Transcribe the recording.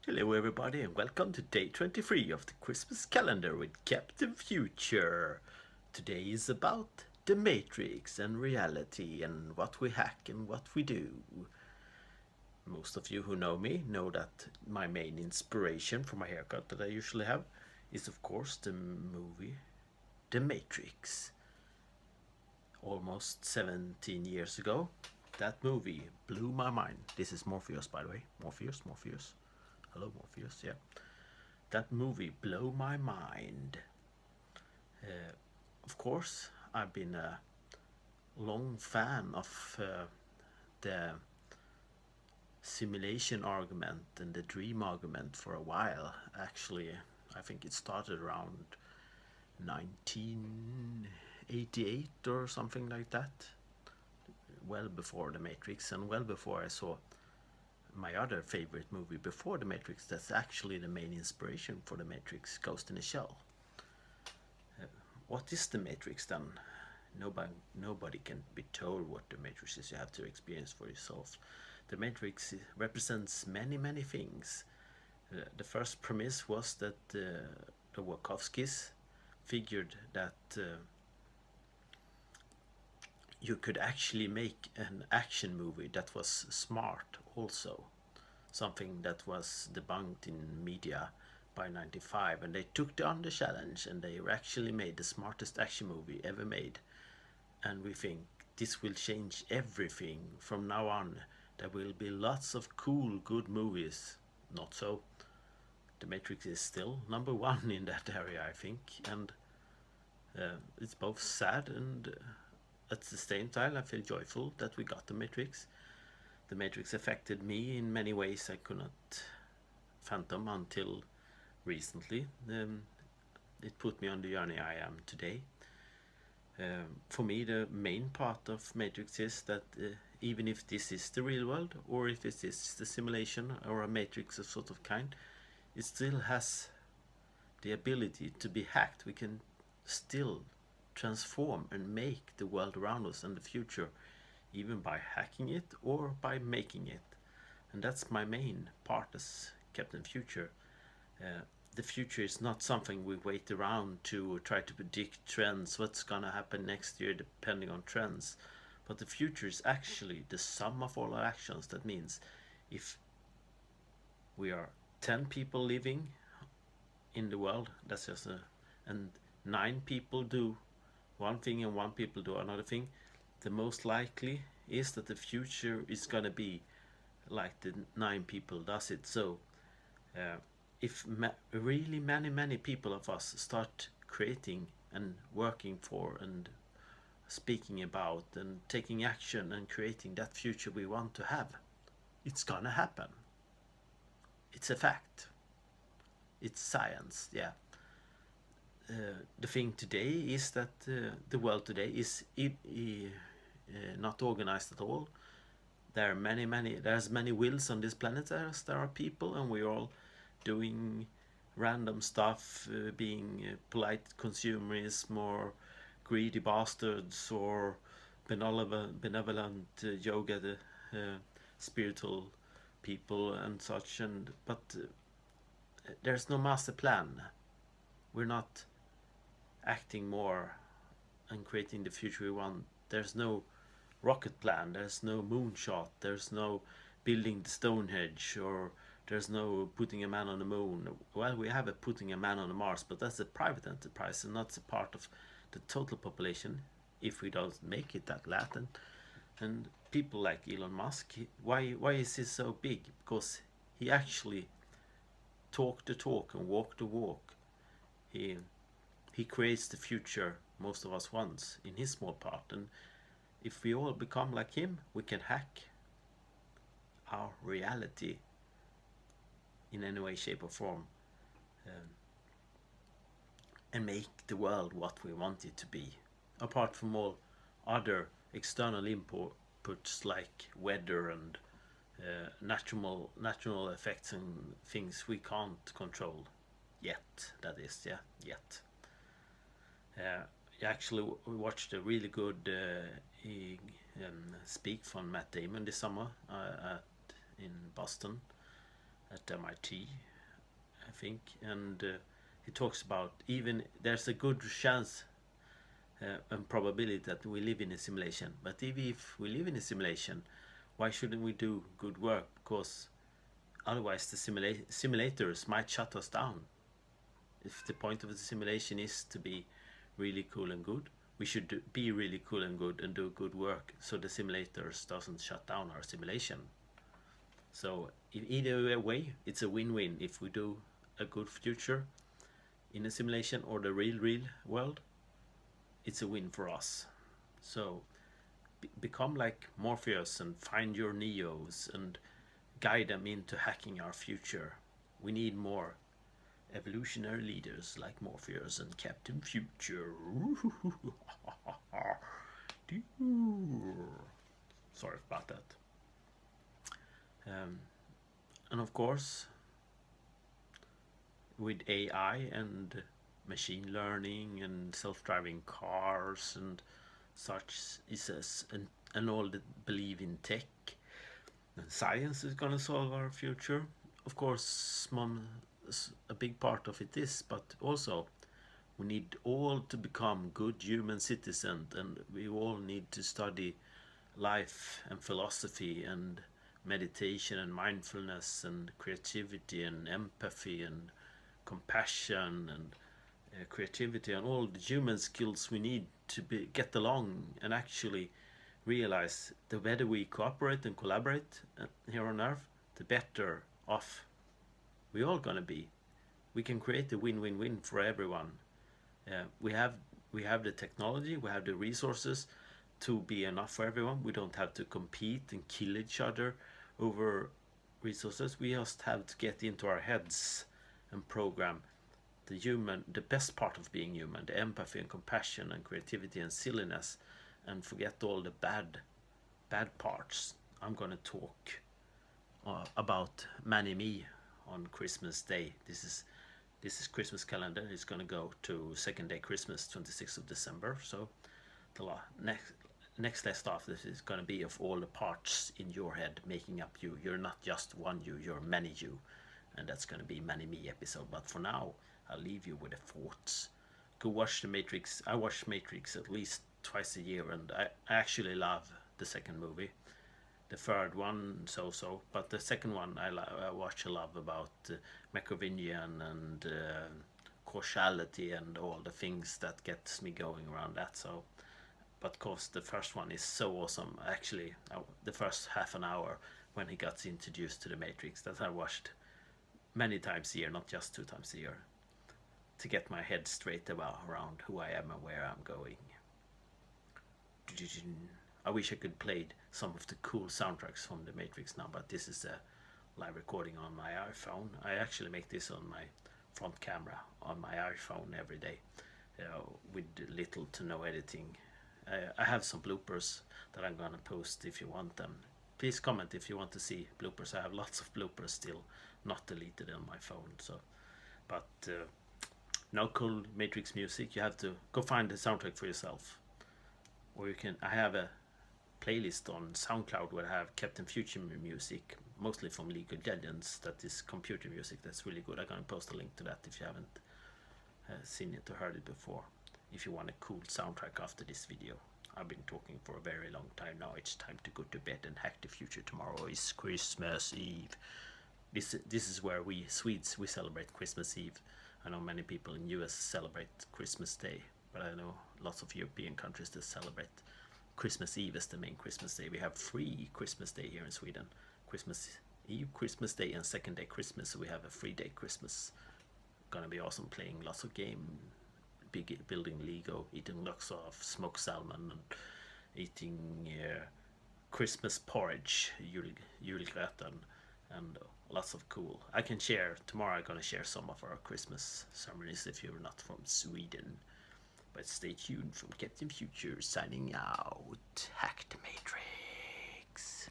Hello everybody and welcome to day 23 of the Christmas calendar with Captain Future. Today is about the Matrix and reality and what we hack and what we do. Most of you who know me know that my main inspiration for my haircut that I usually have is of course the movie The Matrix. Almost 17 years ago, that movie blew my mind. This is Morpheus, by the way. Morpheus. Hello, Morpheus, yeah. That movie blew my mind. Of course, I've been a long fan of the simulation argument and the dream argument for a while. Actually, I think it started around 1988 or something like that. Well before The Matrix and well before I saw my other favorite movie before The Matrix that's actually the main inspiration for The Matrix, Ghost in the Shell. What is The Matrix then? Nobody can be told what The Matrix is. You have to experience for yourself. The Matrix represents many things. The first premise was that the Wachowskis figured that you could actually make an action movie that was smart also. Something that was debunked in media by 95, and they took on the challenge and they actually made the smartest action movie ever made. And we think this will change everything from now on. There will be lots of cool, good movies. Not so. The Matrix is still number one in that area, I think, and it's both sad and at the same time I feel joyful that we got The Matrix. The Matrix affected me in many ways I could not fathom until recently. It put me on the journey I am today. For me, the main part of Matrix is that even if this is the real world, or if it is the simulation or a Matrix of sort of kind, it still has the ability to be hacked. We can still transform and make the world around us and the future, even by hacking it or by making it. And that's my main part as Captain Future. The future is not something we wait around to try to predict trends, what's gonna happen next year depending on trends. But the future is actually the sum of all our actions. That means if we are 10 people living in the world, that's just and 9 people do one thing and 1 people do another thing, the most likely is that the future is gonna be like the 9 people does it. So if really many people of us start creating and working for and speaking about and taking action and creating that future we want to have, it's gonna happen. It's a fact. It's science, yeah. The thing today is that the world today is not organized at all. There are there's many wills on this planet as there are people, and we're all doing random stuff, being polite consumerism or greedy bastards or benevolent yoga spiritual people and such. But there's no master plan. We're not acting more and creating the future we want. There's no rocket plan, there's no moonshot, there's no building the Stonehenge, or there's no putting a man on the moon. Well, we have a putting a man on the Mars, but that's a private enterprise and not a part of the total population if we don't make it that Latin. And people like Elon Musk, why is he so big? Because he actually talked the talk and walked the walk. He creates the future most of us want in his small part, and if we all become like him, we can hack our reality in any way, shape or form, and make the world what we want it to be, apart from all other external inputs like weather and natural effects and things we can't control yet. That is, yeah, yet. I actually watched a really good speak from Matt Damon this summer in Boston, at MIT, I think, and he talks about even there's a good chance and probability that we live in a simulation. But if we live in a simulation, why shouldn't we do good work? Because otherwise the simulators might shut us down. If the point of the simulation is to be really cool and good, we should be really cool and good and do good work so the simulators doesn't shut down our simulation. So either way, it's a win-win. If we do a good future in a simulation or the real world, it's a win for us. So become like Morpheus and find your Neos and guide them into hacking our future. We need more evolutionary leaders like Morpheus and Captain Future. Sorry about that. And of course, with AI and machine learning and self-driving cars and such, and all that believe in tech and science is going to solve our future. Of course, a big part of it is, but also we need all to become good human citizens, and we all need to study life and philosophy and meditation and mindfulness and creativity and empathy and compassion and creativity and all the human skills we need to get along and actually realize the better we cooperate and collaborate here on Earth, the better off we all gonna be. We can create a win-win-win for everyone. We have the technology, we have the resources to be enough for everyone. We don't have to compete and kill each other over resources. We just have to get into our heads and program the best part of being human, the empathy and compassion and creativity and silliness, and forget all the bad parts. I'm gonna talk about Mani Me on Christmas Day. This is Christmas calendar. It's gonna go to second day Christmas, 26th of December. So the next list after this is gonna be of all the parts in your head making up you. You're not just one you, you're many you, and that's gonna be Mani Me episode. But for now, I'll leave you with the thoughts. Go watch The Matrix. I watch Matrix at least twice a year, and I actually love the second movie. The third one, so, but the second one I watch a lot about Macrovingian and causality and all the things that gets me going around that. So, but of course the first one is so awesome. Actually, the first half an hour when he got introduced to the Matrix, that I watched many times a year, not just 2 times a year, to get my head straight around who I am and where I'm going. I wish I could play some of the cool soundtracks from the Matrix now, but this is a live recording on my iPhone. I actually make this on my front camera on my iPhone every day, with little to no editing. I have some bloopers that I'm gonna post if you want them. Please comment if you want to see bloopers. I have lots of bloopers still not deleted on my phone. So, but no cool Matrix music. You have to go find the soundtrack for yourself, or you can. I have a playlist on SoundCloud where I have Captain Future music, mostly from League of Legends. That is computer music. That's really good. I'm gonna post a link to that if you haven't seen it or heard it before. If you want a cool soundtrack after this video. I've been talking for a very long time now. It's time to go to bed and hack the future. Tomorrow is Christmas Eve. This is where we Swedes we celebrate Christmas Eve. I know many people in US celebrate Christmas Day, but I know lots of European countries that celebrate Christmas Eve as the main Christmas day. We have 3 Christmas Day here in Sweden. Christmas Eve, Christmas Day, and second day Christmas. So we have a 3-day Christmas. Gonna be awesome, playing lots of game, building Lego, eating lots of smoked salmon, and eating Christmas porridge, julgröten, and lots of cool. I can share tomorrow. I'm gonna share some of our Christmas ceremonies if you're not from Sweden. But stay tuned from Captain Future signing out. Hack the Matrix.